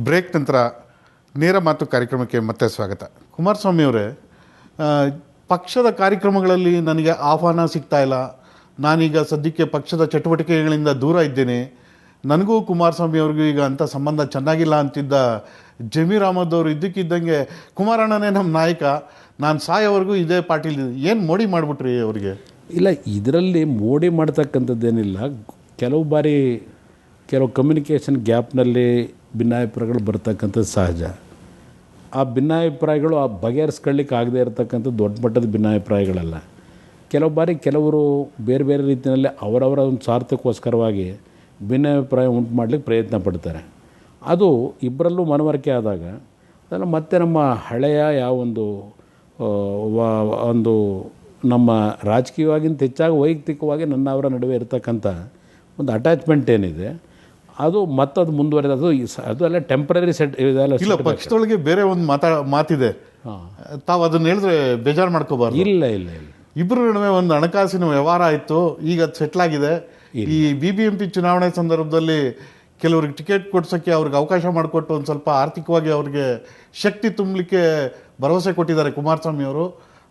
Break ನಂತರ ನೇರ ಮಾತು ಕಾರ್ಯಕ್ರಮಕ್ಕೆ ಮತ್ತೆ ಸ್ವಾಗತ. ಕುಮಾರಸ್ವಾಮಿ ಅವರೇ, ಪಕ್ಷದ ಕಾರ್ಯಕ್ರಮಗಳಲ್ಲಿ ನನಗೆ ಆಹ್ವಾನ ಸಿಗ್ತಾ ಇಲ್ಲ. ನಾನೀಗ ಸದ್ಯಕ್ಕೆ ಪಕ್ಷದ ಚಟುವಟಿಕೆಗಳಿಂದ ದೂರ ಇದ್ದೇನೆ. ನನಗೂ ಕುಮಾರಸ್ವಾಮಿ ಅವ್ರಿಗೂ ಈಗ ಅಂಥ ಸಂಬಂಧ ಚೆನ್ನಾಗಿಲ್ಲ ಅಂತಿದ್ದ ಜಮೀರ್ ಅಹಮದ್ ಅವರು ಇದ್ದಕ್ಕಿದ್ದಂಗೆ ಕುಮಾರಣ್ಣನೇ ನಮ್ಮ ನಾಯಕ, ನಾನು ಸಾಯೋವರೆಗೂ ಇದೇ ಪಾರ್ಟಿಲಿ, ಏನು ಮೋಡಿ ಮಾಡಿಬಿಟ್ರಿ ಅವರಿಗೆ? ಇಲ್ಲ, ಇದರಲ್ಲಿ ಮೋಡಿ ಮಾಡ್ತಕ್ಕಂಥದ್ದೇನಿಲ್ಲ. ಕೆಲವು ಬಾರಿ ಕೆಲವು ಕಮ್ಯುನಿಕೇಷನ್ ಗ್ಯಾಪ್ನಲ್ಲಿ ಭಿನ್ನಾಭಿಪ್ರಾಯಗಳು ಬರ್ತಕ್ಕಂಥದ್ದು ಸಹಜ. ಆ ಭಿನ್ನಾಭಿಪ್ರಾಯಗಳು ಆ ಬಗೆಹರಿಸ್ಕೊಳ್ಳಿಕ್ಕೆ ಆಗದೆ ಇರತಕ್ಕಂಥ ದೊಡ್ಡ ಮಟ್ಟದ ಭಿನ್ನಾಭಿಪ್ರಾಯಗಳಲ್ಲ. ಕೆಲವು ಬಾರಿ ಕೆಲವರು ಬೇರೆ ಬೇರೆ ರೀತಿಯಲ್ಲಿ ಅವರವರ ಒಂದು ಸ್ವಾರ್ಥಕ್ಕೋಸ್ಕರವಾಗಿ ಭಿನ್ನಾಭಿಪ್ರಾಯ ಉಂಟು ಮಾಡಲಿಕ್ಕೆ ಪ್ರಯತ್ನ ಪಡ್ತಾರೆ. ಅದು ಇಬ್ಬರಲ್ಲೂ ಮನವರಿಕೆ ಆದಾಗ ಅದನ್ನು ಮತ್ತೆ ನಮ್ಮ ಹಳೆಯ ಯಾವೊಂದು ಒಂದು ನಮ್ಮ ರಾಜಕೀಯವಾಗಿಂತ ಹೆಚ್ಚಾಗಿ ವೈಯಕ್ತಿಕವಾಗಿ ನನ್ನ ಅವರ ನಡುವೆ ಇರತಕ್ಕಂಥ ಒಂದು ಅಟ್ಯಾಚ್ಮೆಂಟ್ ಏನಿದೆ ಅದು ಮತ್ತದು ಮುಂದುವರೆದ ಅದು ಎಲ್ಲ ಟೆಂಪ್ರರಿ ಸೆಟ್ ಇದೆಲ್ಲ. ಇಲ್ಲ, ಪಕ್ಷದೊಳಗೆ ಬೇರೆ ಒಂದು ಮಾತಿದೆ, ತಾವು ಅದನ್ನ ಹೇಳಿದ್ರೆ ಬೇಜಾರು ಮಾಡ್ಕೋಬಾರ್ದು. ಇಲ್ಲ ಇಲ್ಲ ಇಲ್ಲ, ಇಬ್ಬರ ನಡುವೆ ಒಂದು ಹಣಕಾಸಿನ ವ್ಯವಹಾರ ಆಯಿತು, ಈಗ ಅದು ಸೆಟ್ಲ್ ಆಗಿದೆ. ಈ BBMP ಚುನಾವಣೆ ಸಂದರ್ಭದಲ್ಲಿ ಕೆಲವ್ರಿಗೆ ಟಿಕೆಟ್ ಕೊಡ್ಸೋಕ್ಕೆ ಅವ್ರಿಗೆ ಅವಕಾಶ ಮಾಡಿಕೊಟ್ಟು ಒಂದು ಸ್ವಲ್ಪ ಆರ್ಥಿಕವಾಗಿ ಅವ್ರಿಗೆ ಶಕ್ತಿ ತುಂಬಲಿಕ್ಕೆ ಭರವಸೆ ಕೊಟ್ಟಿದ್ದಾರೆ ಕುಮಾರಸ್ವಾಮಿ ಅವರು.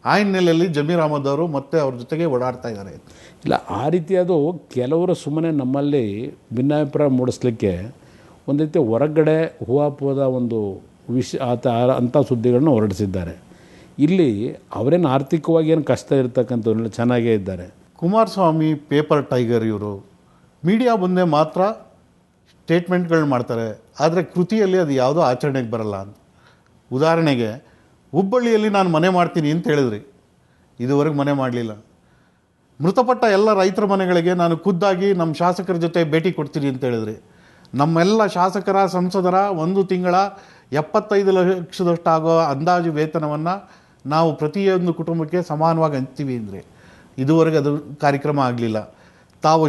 ಆ ಹಿನ್ನೆಲೆಯಲ್ಲಿ ಜಮೀರ್ ಅಹಮದ್ ಅವರು ಮತ್ತೆ ಅವ್ರ ಜೊತೆಗೆ ಓಡಾಡ್ತಾ ಇದ್ದಾರೆ. ಇಲ್ಲ, ಆ ರೀತಿ ಅದು ಕೆಲವರು ಸುಮ್ಮನೆ ನಮ್ಮಲ್ಲಿ ಭಿನ್ನಾಭಿಪ್ರಾಯ ಮೂಡಿಸ್ಲಿಕ್ಕೆ ಒಂದು ರೀತಿ ಹೊರಗಡೆ ಹೂವಾಪೋದ ಒಂದು ಅಂಥ ಸುದ್ದಿಗಳನ್ನ ಹೊರಡಿಸಿದ್ದಾರೆ. ಇಲ್ಲಿ ಅವರೇನು ಆರ್ಥಿಕವಾಗಿ ಏನು ಕಷ್ಟ ಇರತಕ್ಕಂಥವ್ರು ಚೆನ್ನಾಗೇ ಇದ್ದಾರೆ. Kumaraswamy paper tiger. ಇವರು ಮೀಡಿಯಾ ಮುಂದೆ ಮಾತ್ರ ಸ್ಟೇಟ್ಮೆಂಟ್ಗಳು ಮಾಡ್ತಾರೆ, ಆದರೆ ಕೃತಿಯಲ್ಲಿ ಅದು ಯಾವುದೋ ಆಚರಣೆಗೆ ಬರಲ್ಲ ಅಂತ. ಉದಾಹರಣೆಗೆ, ಹುಬ್ಬಳ್ಳಿಯಲ್ಲಿ ನಾನು ಮನೆ ಮಾಡ್ತೀನಿ ಅಂತ ಹೇಳಿದ್ರಿ, ಇದುವರೆಗೆ ಮನೆ ಮಾಡಲಿಲ್ಲ. ಮೃತಪಟ್ಟ ಎಲ್ಲ ರೈತರ ಮನೆಗಳಿಗೆ ನಾನು ಖುದ್ದಾಗಿ ನಮ್ಮ ಶಾಸಕರ ಜೊತೆ ಭೇಟಿ ಕೊಡ್ತೀನಿ ಅಂತ ಹೇಳಿದ್ರಿ. ನಮ್ಮೆಲ್ಲ ಶಾಸಕರ ಸಂಸದರ ಒಂದು ತಿಂಗಳ 75 ಲಕ್ಷದಷ್ಟು ಆಗೋ ಅಂದಾಜು ವೇತನವನ್ನು ನಾವು ಪ್ರತಿಯೊಂದು ಕುಟುಂಬಕ್ಕೆ ಸಮಾನವಾಗಿ ಹಂಚ್ತೀವಿ ಅಂದರೆ ಇದುವರೆಗೆ ಅದು ಕಾರ್ಯಕ್ರಮ ಆಗಲಿಲ್ಲ. ತಾವು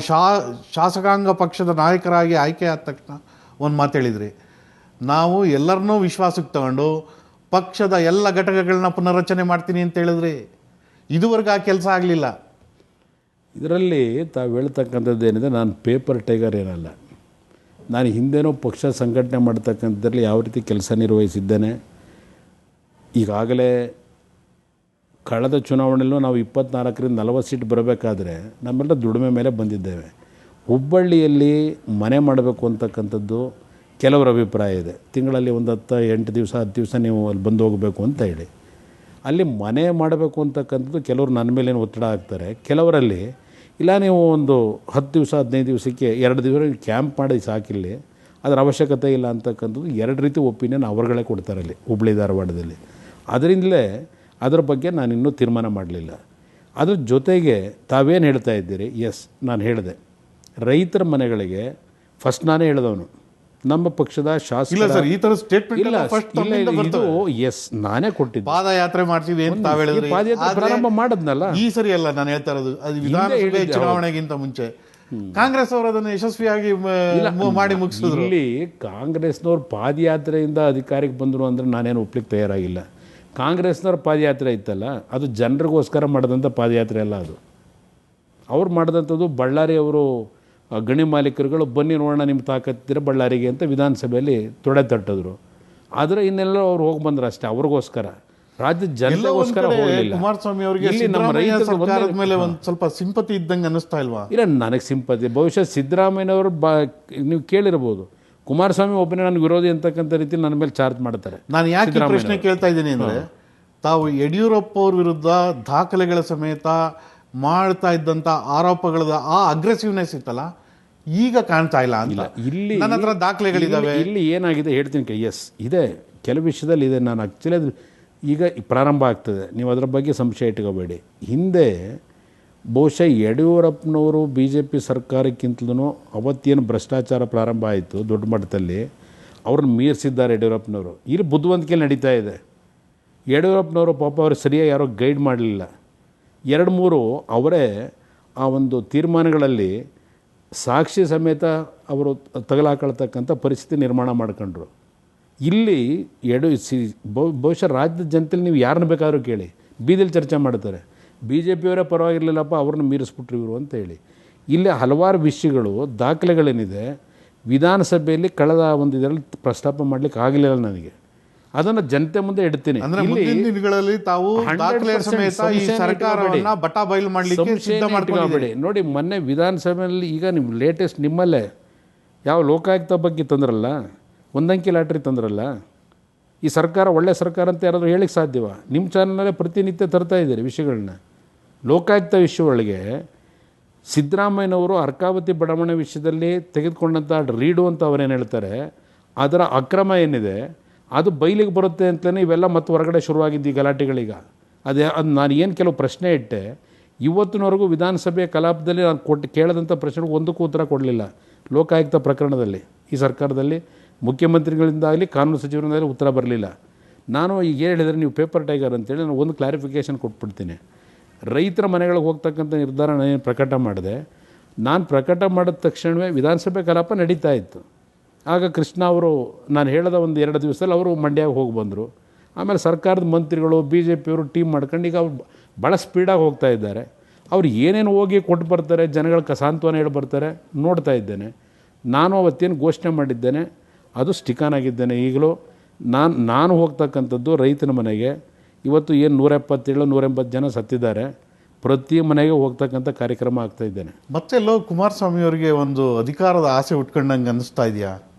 ಶಾಸಕಾಂಗ ಪಕ್ಷದ ನಾಯಕರಾಗಿ ಆಯ್ಕೆ ಆದ ತಕ್ಷಣ ಒಂದು ಮಾತು ಹೇಳಿದ್ರಿ, ನಾವು ಎಲ್ಲರನ್ನೂ ವಿಶ್ವಾಸಕ್ಕೆ ತಗೊಂಡು ಪಕ್ಷದ ಎಲ್ಲ ಘಟಕಗಳನ್ನ ಪುನರ್ರಚನೆ ಮಾಡ್ತೀನಿ ಅಂತ ಹೇಳಿದ್ರಿ. ಇದುವರೆಗೆ ಆ ಕೆಲಸ ಆಗಲಿಲ್ಲ. ಇದರಲ್ಲಿ ತಾವು ಹೇಳ್ತಕ್ಕಂಥದ್ದು ಏನಿದೆ, ನಾನು ಪೇಪರ್ ಟೈಗರ್ ಏನಲ್ಲ. ನಾನು ಹಿಂದೇನೋ ಪಕ್ಷ ಸಂಘಟನೆ ಮಾಡ್ತಕ್ಕಂಥದ್ರಲ್ಲಿ ಯಾವ ರೀತಿ ಕೆಲಸ ನಿರ್ವಹಿಸಿದ್ದೇನೆ. ಈಗಾಗಲೇ ಕಳೆದ ಚುನಾವಣೆಯಲ್ಲೂ ನಾವು 24ರಿಂದ 40 ಸೀಟ್ ಬರಬೇಕಾದ್ರೆ ನಮ್ಮೆಲ್ಲ ದುಡಿಮೆ ಮೇಲೆ ಬಂದಿದ್ದೇವೆ. ಹುಬ್ಬಳ್ಳಿಯಲ್ಲಿ ಮನೆ ಮಾಡಬೇಕು ಅಂತಕ್ಕಂಥದ್ದು ಕೆಲವರ ಅಭಿಪ್ರಾಯ ಇದೆ. ತಿಂಗಳಲ್ಲಿ ಒಂದು 8 ದಿವಸ 10 ದಿವಸ ನೀವು ಅಲ್ಲಿ ಬಂದು ಹೋಗಬೇಕು ಅಂತ ಹೇಳಿ ಅಲ್ಲಿ ಮನೆ ಮಾಡಬೇಕು ಅಂತಕ್ಕಂಥದ್ದು ಕೆಲವರು ನನ್ನ ಮೇಲೇನು ಒತ್ತಡ ಹಾಕ್ತಾರೆ. ಕೆಲವರಲ್ಲಿ ಇಲ್ಲ, ನೀವು ಒಂದು 10 ದಿವಸ 15 ದಿವಸಕ್ಕೆ 2 ದಿವಸ ಕ್ಯಾಂಪ್ ಮಾಡಿ ಸಾಕಿಲ್ಲಿ, ಅದರ ಅವಶ್ಯಕತೆ ಇಲ್ಲ ಅಂತಕ್ಕಂಥದ್ದು 2 ರೀತಿ ಒಪಿನಿಯನ್ ಅವರುಗಳೇ ಕೊಡ್ತಾರೆ ಅಲ್ಲಿ ಹುಬ್ಬಳ್ಳಿ ಧಾರವಾಡದಲ್ಲಿ. ಅದರಿಂದಲೇ ಅದರ ಬಗ್ಗೆ ನಾನು ಇನ್ನೂ ತೀರ್ಮಾನ ಮಾಡಲಿಲ್ಲ. ಅದ್ರ ಜೊತೆಗೆ ತಾವೇನು ಹೇಳ್ತಾ ಇದ್ದೀರಿ, ಎಸ್, ನಾನು ಹೇಳಿದೆ ರೈತರ ಮನೆಗಳಿಗೆ ಫಸ್ಟ್ ನಾನೇ ಹೇಳಿದವನು ನಮ್ಮ ಪಕ್ಷದ ಶಾಸಕ. ಈ ಥರ ಸ್ಟೇಟ್ಮೆಂಟ್ ಇದು ಎಸ್ ನಾನೇ ಕೊಟ್ಟಿದ್ದೆ. ಪಾದಯಾತ್ರೆ ಮಾಡ್ತೀವಿ ಅಂತ ತಾವು ಹೇಳಿದ್ರಿ, ಪಾದಯಾತ್ರೆ ಪ್ರಾರಂಭ ಮಾಡಿದ್ನಲ್ಲ ಈ ಸರಿ ಅಲ್ಲ ನಾನು ಹೇಳ್ತಾ ಇರೋದು. ಅದು ವಿಧಾನಸಭೆ ಚುನಾವಣೆಗಿಂತ ಮುಂಚೆ ಕಾಂಗ್ರೆಸ್ ಅವರು ಅದನ್ನು ಯಶಸ್ವಿಯಾಗಿ ಮಾಡಿ ಮುಗಿಸಿದ್ರು. ಇಲ್ಲಿ ಕಾಂಗ್ರೆಸ್ನವ್ರು ಪಾದಯಾತ್ರೆಯಿಂದ ಅಧಿಕಾರಕ್ಕೆ ಬಂದರು ಅಂದರೆ ನಾನೇನು ಒಪ್ಲಿಕ್ಕೆ ತಯಾರಾಗಿಲ್ಲ. ಕಾಂಗ್ರೆಸ್ನವ್ರ ಪಾದಯಾತ್ರೆ ಇತ್ತಲ್ಲ, ಅದು ಜನರಿಗೋಸ್ಕರ ಮಾಡಿದಂಥ ಪಾದಯಾತ್ರೆ ಅಲ್ಲ. ಅದು ಅವ್ರು ಮಾಡಿದಂಥದ್ದು ಬಳ್ಳಾರಿ ಅವರು ಗಣಿ ಮಾಲೀಕರುಗಳು ಬನ್ನಿ ನೋಡೋಣ ನಿಮ್ಮ ತಾಕತ್ತಿದ್ರೆ ಬಳ್ಳಾರಿಗೆ ಅಂತ ವಿಧಾನಸಭೆಯಲ್ಲಿ ತೊಡೆ ತಟ್ಟಿದ್ರು. ಆದರೆ ಇನ್ನೆಲ್ಲ ಅವ್ರು ಹೋಗಿ ಬಂದ್ರು ಅಷ್ಟೇ, ಅವ್ರಿಗೋಸ್ಕರ, ರಾಜ್ಯದ ಜನತೆಗೋಸ್ಕರ ಹೋಗಲಿಲ್ಲ. ಕುಮಾರಸ್ವಾಮಿ ಅವರಿಗೆ ನಮ್ಮ ರೈತರ ಮೇಲೆ ಒಂದು ಸ್ವಲ್ಪ ಸಿಂಪತಿ ಇದ್ದಂಗೆ ಅನ್ನಿಸ್ತಾ ಇಲ್ವಾ? ಇಲ್ಲ, ನನಗೆ ಸಿಂಪತಿ ಬಹುಶಃ ಸಿದ್ದರಾಮಯ್ಯನವರು ನೀವು ಕೇಳಿರ್ಬೋದು, ಕುಮಾರಸ್ವಾಮಿ ಒಬ್ಬನೇ ನನಗೆ ವಿರೋಧಿ ಅಂತಕ್ಕಂಥ ರೀತಿ ನನ್ನ ಮೇಲೆ ಚಾರ್ಜ್ ಮಾಡ್ತಾರೆ. ನಾನು ಯಾಕೆ ಪ್ರಶ್ನೆ ಕೇಳ್ತಾ ಇದ್ದೀನಿ ಅಂದರೆ, ತಾವು ಯಡಿಯೂರಪ್ಪ ಅವ್ರ ವಿರುದ್ಧ ದಾಖಲೆಗಳ ಸಮೇತ ಮಾಡ್ತಾ ಇದ್ದಂಥ ಆರೋಪಗಳ ಆ ಅಗ್ರೆಸಿವ್ನೆಸ್ ಇತ್ತಲ್ಲ, ಈಗ ಕಾಣ್ತಾ ಇಲ್ಲ ಅಂತ. ಇಲ್ಲಿ ನನ್ನ ಹತ್ರ ದಾಖಲೆಗಳಿದ್ದಾವೆ. ಇಲ್ಲಿ ಏನಾಗಿದೆ ಹೇಳ್ತೀನಿ, ಎಸ್ ಇದೆ, ಕೆಲವು ವಿಷಯದಲ್ಲಿ ಇದೆ. ನಾನು ಆ್ಯಕ್ಚುಲಿ ಅದು ಈಗ ಪ್ರಾರಂಭ ಆಗ್ತದೆ, ನೀವು ಅದರ ಬಗ್ಗೆ ಸಂಶಯ ಇಟ್ಕೋಬೇಡಿ. ಹಿಂದೆ ಬಹುಶಃ ಯಡಿಯೂರಪ್ಪನವರು BJP ಸರ್ಕಾರಕ್ಕಿಂತಲೂ ಅವತ್ತೇನು ಭ್ರಷ್ಟಾಚಾರ ಪ್ರಾರಂಭ ಆಯಿತು ದೊಡ್ಡ ಮಟ್ಟದಲ್ಲಿ, ಅವ್ರನ್ನ ಮೀರಿಸಿದ್ದಾರೆ ಯಡಿಯೂರಪ್ಪನವರು. ಇಲ್ಲಿ ಬುದ್ಧಿವಂತಿಕೆ ನಡೀತಾ ಇದೆ. ಯಡಿಯೂರಪ್ಪನವರು ಪಾಪ ಅವರು ಸರಿಯಾಗಿ ಯಾರೋ ಗೈಡ್ ಮಾಡಲಿಲ್ಲ. 2-3 ಅವರೇ ಆ ಒಂದು ತೀರ್ಮಾನಗಳಲ್ಲಿ ಸಾಕ್ಷಿ ಸಮೇತ ಅವರು ತಗಲಾಕೊಳ್ತಕ್ಕಂಥ ಪರಿಸ್ಥಿತಿ ನಿರ್ಮಾಣ ಮಾಡ್ಕೊಂಡ್ರು. ಇಲ್ಲಿ ಬಹುಶಃ ರಾಜ್ಯದ ಜನತೆಯಲ್ಲಿ ನೀವು ಯಾರನ್ನ ಬೇಕಾದರೂ ಕೇಳಿ, ಬೀದಿಲಿ ಚರ್ಚೆ ಮಾಡ್ತಾರೆ, BJP ಅವರೇ ಪರವಾಗಿರಲಿಲ್ಲಪ್ಪ ಅವ್ರನ್ನ ಮೀರಿಸ್ಬಿಟ್ರು ಇವರು ಅಂತ ಹೇಳಿ. ಇಲ್ಲಿ ಹಲವಾರು ವಿಷಯಗಳು ದಾಖಲೆಗಳೇನಿದೆ ವಿಧಾನಸಭೆಯಲ್ಲಿ ಕಳೆದ ಒಂದು ಇದರಲ್ಲಿ ಪ್ರಸ್ತಾಪ ಮಾಡಲಿಕ್ಕೆ ಆಗಲಿಲ್ಲ ನನಗೆ. ಅದನ್ನು ಜನತೆ ಮುಂದೆ ಇಡ್ತೀನಿ. ಅಂದ್ರೆ ಮುಂದಿನ ದಿನಗಳಲ್ಲಿ ತಾವು ದಾಖಲೆ ಸಮೇತ ಈ ಸರ್ಕಾರವನ್ನ ಬಟಾ ಬಯಲು ಮಾಡಲಿಕ್ಕೆ ಸಿದ್ಧ ಮಾಡ್ಕೊಂಡಿದ್ದೀರಿ. ನೋಡಿ, ಮೊನ್ನೆ ವಿಧಾನಸಭೆಯಲ್ಲಿ ಈಗ ನಿಮ್ಮ ಲೇಟೆಸ್ಟ್ ನಿಮ್ಮಲ್ಲೇ ಯಾವ ಲೋಕಾಯುಕ್ತ ಬಗ್ಗೆ ತಂದ್ರಲ್ಲ, ಒಂದಂಕಿ ಲಾಟ್ರಿ ತಂದ್ರಲ್ಲ, ಈ ಸರ್ಕಾರ ಒಳ್ಳೆ ಸರ್ಕಾರ ಅಂತ ಯಾರಾದರೂ ಹೇಳಿಕ್ಕೆ ಸಾಧ್ಯವ? ನಿಮ್ಮ ಚಾನಲಲ್ಲೇ ಪ್ರತಿನಿತ್ಯ ತರ್ತಾ ಇದ್ದೀರಿ ವಿಷಯಗಳನ್ನ. ಲೋಕಾಯುಕ್ತ ವಿಷಯ ಒಳಗೆ ಸಿದ್ದರಾಮಯ್ಯನವರು ಅರ್ಕಾವತಿ ಬಡಾವಣೆ ವಿಷಯದಲ್ಲಿ ತೆಗೆದುಕೊಂಡಂಥ ರೀಡು ಅಂತ ಅವರೇನು ಹೇಳ್ತಾರೆ, ಅದರ ಅಕ್ರಮ ಏನಿದೆ ಅದು ಬಯಲಿಗೆ ಬರುತ್ತೆ ಅಂತಲೇ ಇವೆಲ್ಲ ಮತ್ತು ಹೊರಗಡೆ ಶುರುವಾಗಿದ್ದು ಈ ಗಲಾಟೆಗಳೀಗ. ಅದು ನಾನು ಏನು ಕೆಲವು ಪ್ರಶ್ನೆ ಇಟ್ಟೆ, ಇವತ್ತಿನವರೆಗೂ ವಿಧಾನಸಭೆಯ ಕಲಾಪದಲ್ಲಿ ನಾನು ಕೇಳಿದಂಥ ಪ್ರಶ್ನೆಗೆ ಒಂದಕ್ಕೂ ಉತ್ತರ ಕೊಡಲಿಲ್ಲ. ಲೋಕಾಯುಕ್ತ ಪ್ರಕರಣದಲ್ಲಿ ಈ ಸರ್ಕಾರದಲ್ಲಿ ಮುಖ್ಯಮಂತ್ರಿಗಳಿಂದಾಗಲಿ ಕಾನೂನು ಸಚಿವರಿಂದಾಗಲಿ ಉತ್ತರ ಬರಲಿಲ್ಲ. ನಾನು ಈಗ ಹೇಳಿದರೆ ನೀವು ಪೇಪರ್ ಟೈಗರ್ ಅಂತೇಳಿ ನಾನು ಒಂದು ಕ್ಲಾರಿಫಿಕೇಷನ್ ಕೊಟ್ಬಿಡ್ತೀನಿ. ರೈತರ ಮನೆಗಳಿಗೆ ಹೋಗ್ತಕ್ಕಂಥ ನಿರ್ಧಾರ ನಾನೇನು ಪ್ರಕಟ ಮಾಡಿದೆ, ನಾನು ಪ್ರಕಟ ಮಾಡಿದ ತಕ್ಷಣವೇ ವಿಧಾನಸಭೆ ಕಲಾಪ ನಡೀತಾ ಇತ್ತು. ಆಗ ಕೃಷ್ಣ ಅವರು ನಾನು ಹೇಳಿದ ಒಂದು 2 ದಿವಸದಲ್ಲಿ ಅವರು ಮಂಡ್ಯಗೆ ಹೋಗಿ ಬಂದರು. ಆಮೇಲೆ ಸರ್ಕಾರದ ಮಂತ್ರಿಗಳು BJP ಅವರು ಟೀಮ್ ಮಾಡ್ಕೊಂಡು ಈಗ ಅವ್ರು ಭಾಳ ಸ್ಪೀಡಾಗಿ ಹೋಗ್ತಾ ಇದ್ದಾರೆ. ಅವ್ರು ಏನೇನು ಹೋಗಿ ಕೊಟ್ಟು ಬರ್ತಾರೆ, ಜನಗಳ ಸಾಂತ್ವನ ಹೇಳಿ ಬರ್ತಾರೆ ನೋಡ್ತಾ ಇದ್ದೇನೆ. ನಾನು ಅವತ್ತೇನು ಘೋಷಣೆ ಮಾಡಿದ್ದೇನೆ ಅದು ಸ್ಟಿಕಾನ್ ಆಗಿದ್ದೇನೆ. ಈಗಲೂ ನಾನು ಹೋಗ್ತಕ್ಕಂಥದ್ದು ರೈತನ ಮನೆಗೆ. ಇವತ್ತು ಏನು 177-180 ಜನ ಸತ್ತಿದ್ದಾರೆ, ಪ್ರತಿ ಮನೆಗೆ ಹೋಗ್ತಕ್ಕಂಥ ಕಾರ್ಯಕ್ರಮ ಆಗ್ತಾ ಇದ್ದೇನೆ. ಮತ್ತೆಲ್ಲೋ ಕುಮಾರಸ್ವಾಮಿ ಅವರಿಗೆ ಒಂದು ಅಧಿಕಾರದ ಆಸೆ ಉಟ್ಕೊಂಡಂಗೆ ಅನ್ನಿಸ್ತಾ ಇದೆಯಾ?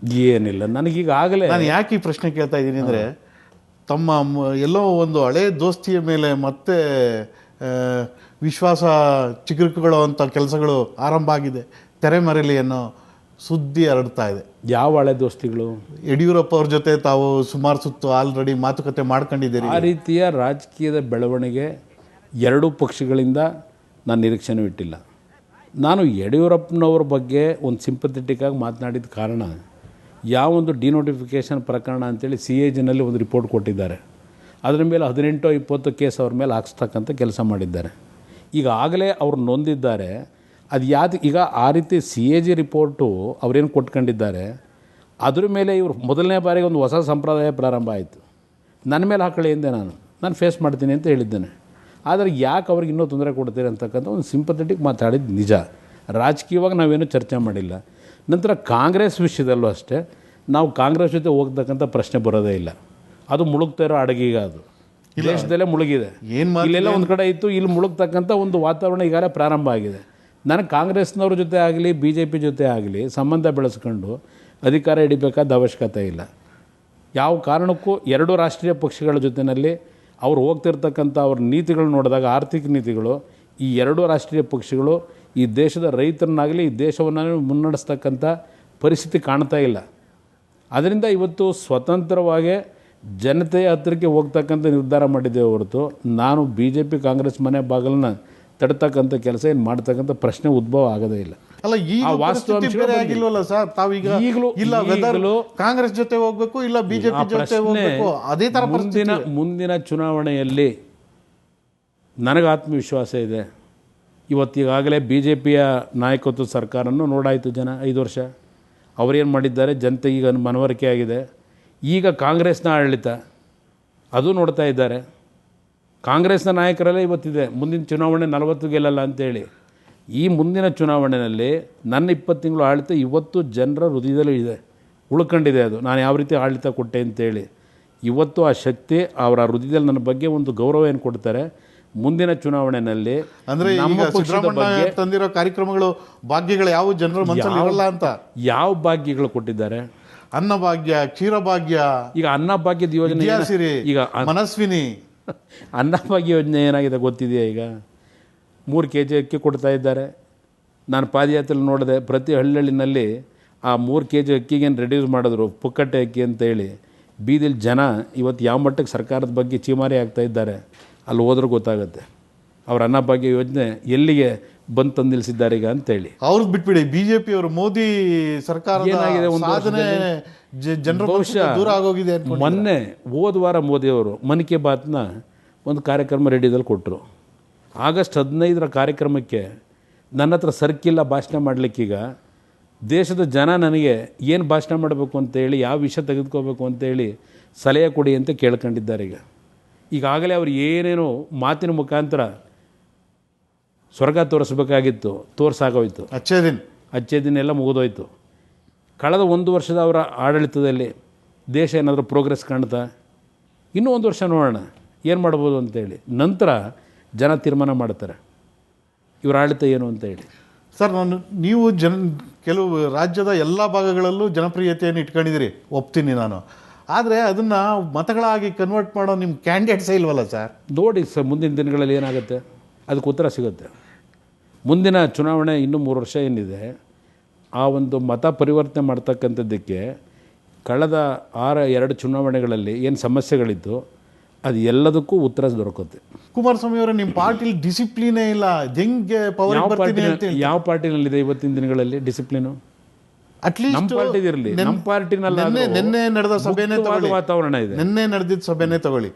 ಏನಿಲ್ಲ, ನನಗೀಗಾಗಲೇ ನಾನು ಯಾಕೆ ಈ ಪ್ರಶ್ನೆ ಕೇಳ್ತಾ ಇದ್ದೀನಿ ಅಂದರೆ, ತಮ್ಮ ಎಲ್ಲೋ ಒಂದು ಹಳೆ ದೋಸ್ತಿಯ ಮೇಲೆ ಮತ್ತೆ ವಿಶ್ವಾಸ ಚಿಗುರುಕೊಳ್ಳುವಂಥ ಕೆಲಸಗಳು ಆರಂಭ ಆಗಿದೆ, ತೆರೆಮರೆಯಲ್ಲಿ ಅನ್ನೋ ಸುದ್ದಿ ಹರಡ್ತಾ ಇದೆ. ಯಾವ ಹಳೆ ದೋಸ್ತಿಗಳು? ಯಡಿಯೂರಪ್ಪ ಅವ್ರ ಜೊತೆ ತಾವು ಸುಮಾರು ಸುತ್ತು ಆಲ್ರೆಡಿ ಮಾತುಕತೆ ಮಾಡ್ಕೊಂಡಿದ್ದೀರಿ. ಆ ರೀತಿಯ ರಾಜಕೀಯದ ಬೆಳವಣಿಗೆ ಎರಡೂ ಪಕ್ಷಗಳಿಂದ ನಾನು ನಿರೀಕ್ಷೆನೂ ಇಟ್ಟಿಲ್ಲ. ನಾನು ಯಡಿಯೂರಪ್ಪನವ್ರ ಬಗ್ಗೆ ಒಂದು ಸಿಂಪಥೆಟಿಕ್ಕಾಗಿ ಮಾತನಾಡಿದ ಕಾರಣ, ಯಾವೊಂದು ಡಿನೋಟಿಫಿಕೇಷನ್ ಪ್ರಕರಣ ಅಂತೇಳಿ CAG ಒಂದು ರಿಪೋರ್ಟ್ ಕೊಟ್ಟಿದ್ದಾರೆ, ಅದರ ಮೇಲೆ 18-20 ಕೇಸ್ ಅವ್ರ ಮೇಲೆ ಹಾಕ್ಸ್ತಕ್ಕಂಥ ಕೆಲಸ ಮಾಡಿದ್ದಾರೆ. ಈಗ ಆಗಲೇ ಅವ್ರು ನೊಂದಿದ್ದಾರೆ. ಅದು ಈಗ ಆ ರೀತಿ CAG ರಿಪೋರ್ಟು ಅವ್ರೇನು ಕೊಟ್ಕೊಂಡಿದ್ದಾರೆ, ಅದ್ರ ಮೇಲೆ ಇವರು ಮೊದಲನೇ ಬಾರಿಗೆ ಒಂದು ಹೊಸ ಸಂಪ್ರದಾಯ ಪ್ರಾರಂಭ ಆಯಿತು. ನನ್ನ ಮೇಲೆ ಹಾಕಳಿ ಎಂದೆ, ನಾನು ಫೇಸ್ ಮಾಡ್ತೀನಿ ಅಂತ ಹೇಳಿದ್ದೇನೆ. ಆದರೆ ಯಾಕೆ ಅವ್ರಿಗೆ ಇನ್ನೂ ತೊಂದರೆ ಕೊಡ್ತೀರಿ ಅಂತಕ್ಕಂಥ ಒಂದು ಸಿಂಪಥೆಟಿಕ್ ಮಾತಾಡಿದ್ದು ನಿಜ. ರಾಜಕೀಯವಾಗಿ ನಾವೇನು ಚರ್ಚೆ ಮಾಡಿಲ್ಲ. ನಂತರ ಕಾಂಗ್ರೆಸ್ ವಿಷಯದಲ್ಲೂ ಅಷ್ಟೇ, ನಾವು ಕಾಂಗ್ರೆಸ್ ಜೊತೆ ಹೋಗ್ತಕ್ಕಂಥ ಪ್ರಶ್ನೆ ಬರೋದೇ ಇಲ್ಲ. ಅದು ಮುಳುಗ್ತಾ ಇರೋ ಅಡಗೀಗ, ಅದು ದೇಶದಲ್ಲೇ ಮುಳುಗಿದೆ. ಇಲ್ಲೆಲ್ಲ ಒಂದು ಕಡೆ ಇತ್ತು, ಇಲ್ಲಿ ಮುಳುಗ್ತಕ್ಕಂಥ ಒಂದು ವಾತಾವರಣ ಈಗಾಗಲೇ ಪ್ರಾರಂಭ ಆಗಿದೆ. ನನಗೆ ಕಾಂಗ್ರೆಸ್ನವ್ರ ಜೊತೆ ಆಗಲಿ BJP ಜೊತೆ ಆಗಲಿ ಸಂಬಂಧ ಬೆಳೆಸ್ಕೊಂಡು ಅಧಿಕಾರ ಹಿಡಿಬೇಕಾದ ಅವಶ್ಯಕತೆ ಇಲ್ಲ. ಯಾವ ಕಾರಣಕ್ಕೂ ಎರಡೂ ರಾಷ್ಟ್ರೀಯ ಪಕ್ಷಗಳ ಜೊತೆಯಲ್ಲಿ ಅವ್ರು ಹೋಗ್ತಿರ್ತಕ್ಕಂಥ ಅವ್ರ ನೀತಿಗಳು ನೋಡಿದಾಗ, ಆರ್ಥಿಕ ನೀತಿಗಳು, ಈ ಎರಡೂ ರಾಷ್ಟ್ರೀಯ ಪಕ್ಷಗಳು ಈ ದೇಶದ ರೈತರನ್ನಾಗಲಿ ಈ ದೇಶವನ್ನು ಮುನ್ನಡೆಸ್ತಕ್ಕಂಥ ಪರಿಸ್ಥಿತಿ ಕಾಣ್ತಾ ಇಲ್ಲ. ಅದರಿಂದ ಇವತ್ತು ಸ್ವತಂತ್ರವಾಗಿ ಜನತೆಯ ಹತ್ತಿರಕ್ಕೆ ಹೋಗ್ತಕ್ಕಂಥ ನಿರ್ಧಾರ ಮಾಡಿದ್ದೇವೆ ಹೊರತು ನಾನು BJP ಕಾಂಗ್ರೆಸ್ ಮನೆ ಬಾಗಿಲನ್ನ ತಡ್ತಕ್ಕಂಥ ಕೆಲಸ ಏನು ಮಾಡ್ತಕ್ಕಂಥ ಪ್ರಶ್ನೆ ಉದ್ಭವ ಆಗೋದೇ ಇಲ್ಲ. ಅಲ್ಲ, ಈ ವಾಸ್ತವಾಂಶ ಆಗಿಲ್ವಲ್ಲ ಸರ್? ತಾವೀಗ ಇಲ್ಲ ಕಾಂಗ್ರೆಸ್ ಜೊತೆ ಹೋಗ್ಬೇಕು, ಇಲ್ಲ BJP ಜೊತೆ ಹೋಗ್ಬೇಕು, ಅದೇ ತರ ಮುಂದಿನ ಚುನಾವಣೆಯಲ್ಲಿ ನನಗೆ ಆತ್ಮವಿಶ್ವಾಸ ಇದೆ. ಇವತ್ತೀಗಾಗಲೇ BJPಯ ನಾಯಕತ್ವ ಸರ್ಕಾರವನ್ನು ನೋಡಾಯಿತು ಜನ 5 ವರ್ಷ. ಅವರೇನು ಮಾಡಿದ್ದಾರೆ ಜನತೆಗೆ ಈಗ ಮನವರಿಕೆ ಆಗಿದೆ. ಈಗ ಕಾಂಗ್ರೆಸ್ನ ಆಡಳಿತ ಅದು ನೋಡ್ತಾ ಇದ್ದಾರೆ. ಕಾಂಗ್ರೆಸ್ನ ನಾಯಕರಲ್ಲೇ ಇವತ್ತಿದೆ ಮುಂದಿನ ಚುನಾವಣೆ 40 ಗೆಲ್ಲಲ್ಲ ಅಂತೇಳಿ. ಈ ಮುಂದಿನ ಚುನಾವಣೆಯಲ್ಲಿ ನನ್ನ 20 ತಿಂಗಳು ಆಡಳಿತ ಇವತ್ತು ಜನರ ಹೃದಯದಲ್ಲಿ ಇದೆ, ಉಳ್ಕೊಂಡಿದೆ. ಅದು ನಾನು ಯಾವ ರೀತಿ ಆಡಳಿತ ಕೊಟ್ಟೆ ಅಂತೇಳಿ ಇವತ್ತು ಆ ಶಕ್ತಿ ಅವರ ಹೃದಯದಲ್ಲಿ ನನ್ನ ಬಗ್ಗೆ ಒಂದು ಗೌರವ ಏನು ಕೊಡ್ತಾರೆ. ಮುಂದಿನ ಚುನಾವಣೆಯಲ್ಲಿ ಅಂದರೆ ತಂದಿರೋ ಕಾರ್ಯಕ್ರಮಗಳು, ಭಾಗ್ಯಗಳು ಯಾವ ಜನರ ಮನಸ್ಸಲ್ಲಿ ಇರಲ್ಲ ಅಂತ. ಯಾವ ಭಾಗ್ಯಗಳು ಕೊಟ್ಟಿದ್ದಾರೆ? ಅನ್ನಭಾಗ್ಯ, ಕ್ಷೀರಭಾಗ್ಯ, ಈಗ ಅನ್ನಭಾಗ್ಯದ ಯೋಜನೆ, ಈಗ ಮನಸ್ವಿನಿ ಅನ್ನಭಾಗ್ಯ ಯೋಜನೆ ಏನಾಗಿದೆ ಗೊತ್ತಿದೆಯಾ? ಈಗ 3 kg ಅಕ್ಕಿ ಕೊಡ್ತಾ ಇದ್ದಾರೆ. ನಾನು ಪಾದಯಾತ್ರೆ ನೋಡಿದೆ, ಪ್ರತಿ ಹಳ್ಳಿನಲ್ಲಿ ಆ 3 kg ಅಕ್ಕಿಗೇನು ರೆಡ್ಯೂಸ್ ಮಾಡಿದ್ರು, ಪುಕ್ಕಟ್ಟೆ ಅಕ್ಕಿ ಅಂತೇಳಿ. ಬೀದಿಲಿ ಜನ ಇವತ್ತು ಯಾವ ಮಟ್ಟಕ್ಕೆ ಸರ್ಕಾರದ ಬಗ್ಗೆ ಚೀಮಾರಿ ಆಗ್ತಾ ಇದ್ದಾರೆ, ಅಲ್ಲಿ ಹೋದ್ರೆ ಗೊತ್ತಾಗುತ್ತೆ ಅವ್ರ ಅನ್ನಭಾಗ್ಯ ಯೋಜನೆ ಎಲ್ಲಿಗೆ ಬಂದು ತಂದು ನಿಲ್ಲಿಸಿದ್ದಾರೆ ಈಗ ಅಂತೇಳಿ. ಅವ್ರದ್ದು ಬಿಟ್ಬಿಡಿ, BJP ಅವರು ಮೋದಿ ಸರ್ಕಾರ ಏನಾಗಿದೆ ದೂರ ಆಗೋಗಿದೆ. ಮೊನ್ನೆ ಹೋದ ವಾರ ಮೋದಿಯವರು ಮನ್ ಕಿ ಬಾತ್ನ ಒಂದು ಕಾರ್ಯಕ್ರಮ ರೇಡಿಯೋದಲ್ಲಿ ಕೊಟ್ಟರು. ಆಗಸ್ಟ್ 15 ಕಾರ್ಯಕ್ರಮಕ್ಕೆ ನನ್ನ ಹತ್ರ ಸರ್ಕಿಲ್ಲ ಭಾಷಣ ಮಾಡಲಿಕ್ಕೀಗ. ದೇಶದ ಜನ ನನಗೆ ಏನು ಭಾಷಣ ಮಾಡಬೇಕು ಅಂತೇಳಿ, ಯಾವ ವಿಷಯ ತೆಗೆದುಕೋಬೇಕು ಅಂತೇಳಿ ಸಲಹೆ ಕೊಡಿ ಅಂತ ಕೇಳ್ಕೊಂಡಿದ್ದಾರೆ. ಈಗಾಗಲೇ ಅವ್ರು ಏನೇನೋ ಮಾತಿನ ಮುಖಾಂತರ ಸ್ವರ್ಗ ತೋರಿಸ್ಬೇಕಾಗಿತ್ತು, ತೋರ್ಸಾಗೋಯ್ತು. ಅಚ್ಚೇ ದಿನ ಎಲ್ಲ ಮುಗಿದೋಯ್ತು. ಕಳೆದ 1 ವರ್ಷದ ಅವರ ಆಡಳಿತದಲ್ಲಿ ದೇಶ ಏನಾದರೂ ಪ್ರೋಗ್ರೆಸ್ ಕಾಣ್ತಾ? ಇನ್ನೂ 1 ವರ್ಷ ನೋಡೋಣ ಏನು ಮಾಡ್ಬೋದು ಅಂತೇಳಿ, ನಂತರ ಜನ ತೀರ್ಮಾನ ಮಾಡ್ತಾರೆ ಇವರ ಆಡಳಿತ ಏನು ಅಂತೇಳಿ. ಸರ್, ನೀವು ಕೆಲವು ರಾಜ್ಯದ ಎಲ್ಲ ಭಾಗಗಳಲ್ಲೂ ಜನಪ್ರಿಯತೆಯನ್ನು ಇಟ್ಕೊಂಡಿದ್ದೀರಿ, ಒಪ್ತೀನಿ ನಾನು. ಆದರೆ ಅದನ್ನು ಮತಗಳಾಗಿ ಕನ್ವರ್ಟ್ ಮಾಡೋ ನಿಮ್ಮ ಕ್ಯಾಂಡಿಡೇಟ್ಸೇ ಇಲ್ವಲ್ಲ ಸರ್? ನೋಡಿ ಸರ್, ಮುಂದಿನ ದಿನಗಳಲ್ಲಿ ಏನಾಗುತ್ತೆ ಅದಕ್ಕೆ ಉತ್ತರ ಸಿಗುತ್ತೆ. ಮುಂದಿನ ಚುನಾವಣೆ ಇನ್ನೂ 3 ವರ್ಷ ಏನಿದೆ, ಆ ಒಂದು ಮತ ಪರಿವರ್ತನೆ ಮಾಡ್ತಕ್ಕಂಥದ್ದಕ್ಕೆ ಕಳೆದ 2 ಚುನಾವಣೆಗಳಲ್ಲಿ ಏನು ಸಮಸ್ಯೆಗಳಿತ್ತು ಅದು ಎಲ್ಲದಕ್ಕೂ ಉತ್ತರ ದೊರಕುತ್ತೆ. ಕುಮಾರಸ್ವಾಮಿ ಅವರೇ, ನಿಮ್ಮ ಪಾರ್ಟಿಲಿ ಡಿಸಿಪ್ಲಿನೇ ಇಲ್ಲ, ಹೆಂಗೆ ಪವರ್ ಬರ್ತೀನಿ ಅಂತ ಹೇಳಿ? ಯಾವ ಪಾರ್ಟಿನಲ್ಲಿದೆ ಇವತ್ತಿನ ದಿನಗಳಲ್ಲಿ ಡಿಸಿಪ್ಲಿನು? ಅಟ್ಲೀಸ್ಟ್ ನಮ್ಮ ಪಾರ್ಟಿದಿರಲಿ, ನಮ್ಮ ಪಾರ್ಟಿನಲ್ಲಿ ನಿನ್ನೆ ನಡೆದ ಸಭೆನೇ ತಗೊಳ್ಳಿ, ವಾತಾವರಣ ಇದೆ. ನಿನ್ನೆ ನಡೆದಿದ್ದ ಸಭೆನೇ ತಗೊಳ್ಳಿ,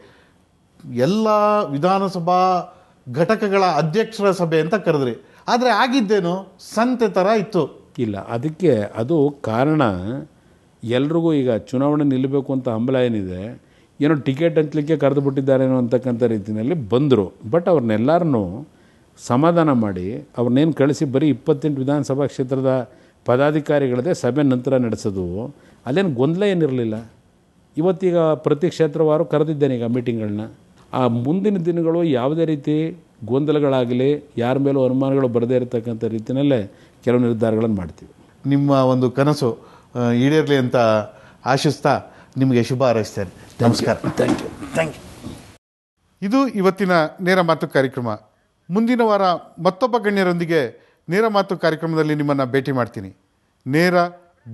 ಎಲ್ಲ ವಿಧಾನಸಭಾ ಘಟಕಗಳ ಅಧ್ಯಕ್ಷರ ಸಭೆ ಅಂತ ಕರೆದ್ರಿ, ಆದರೆ ಆಗಿದ್ದೇನು ಸಂತೆ ಥರ ಇತ್ತು. ಇಲ್ಲ, ಅದಕ್ಕೆ ಅದು ಕಾರಣ ಎಲ್ರಿಗೂ ಈಗ ಚುನಾವಣೆ ನಿಲ್ಲಬೇಕು ಅಂತ ಹಂಬಲ ಏನಿದೆ, ಏನೋ ಟಿಕೆಟ್ ಹಂಚಲಿಕ್ಕೆ ಕರೆದು ಬಿಟ್ಟಿದ್ದಾರೇನೋ ಅಂತಕ್ಕಂಥ ರೀತಿಯಲ್ಲಿ ಬಂದರು. ಬಟ್ ಅವ್ರನ್ನೆಲ್ಲರನ್ನೂ ಸಮಾಧಾನ ಮಾಡಿ ಅವ್ರನ್ನೇನು ಕಳಿಸಿ ಬರೀ 28 ವಿಧಾನಸಭಾ ಕ್ಷೇತ್ರದ ಪದಾಧಿಕಾರಿಗಳದೇ ಸಭೆ ನಂತರ ನಡೆಸೋದು, ಅಲ್ಲೇನು ಗೊಂದಲ ಏನಿರಲಿಲ್ಲ. ಇವತ್ತೀಗ ಪ್ರತಿ ಕ್ಷೇತ್ರವಾರು ಕರೆದಿದ್ದೇನೆ ಈಗ ಮೀಟಿಂಗ್ಗಳನ್ನ. ಆ ಮುಂದಿನ ದಿನಗಳು ಯಾವುದೇ ರೀತಿ ಗೊಂದಲಗಳಾಗಲಿ, ಯಾರ ಮೇಲೂ ಅನುಮಾನಗಳು ಬರದೇ ಇರತಕ್ಕಂಥ ರೀತಿಯಲ್ಲೇ ಕೆಲವು ನಿರ್ಧಾರಗಳನ್ನು ಮಾಡ್ತೀವಿ. ನಿಮ್ಮ ಒಂದು ಕನಸು ಈಡೇರಲಿ ಅಂತ ಆಶಿಸ್ತಾ ನಿಮಗೆ ಶುಭ ಹಾರೈಸ್ತೇನೆ. ನಮಸ್ಕಾರ. Thank you. ಇದು ಇವತ್ತಿನ ನೇರ ಮಾತು ಕಾರ್ಯಕ್ರಮ. ಮುಂದಿನ ವಾರ ಮತ್ತೊಬ್ಬ ಗಣ್ಯರೊಂದಿಗೆ ನೇರ ಮಾತು ಕಾರ್ಯಕ್ರಮದಲ್ಲಿ ನಿಮ್ಮನ್ನು ಭೇಟಿ ಮಾಡ್ತೀನಿ. ನೇರ,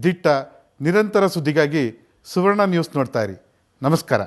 ದಿಟ್ಟ, ನಿರಂತರ ಸುದ್ದಿಗಾಗಿ ಸುವರ್ಣ ನ್ಯೂಸ್ ನೋಡ್ತಾ ಇರಿ. ನಮಸ್ಕಾರ.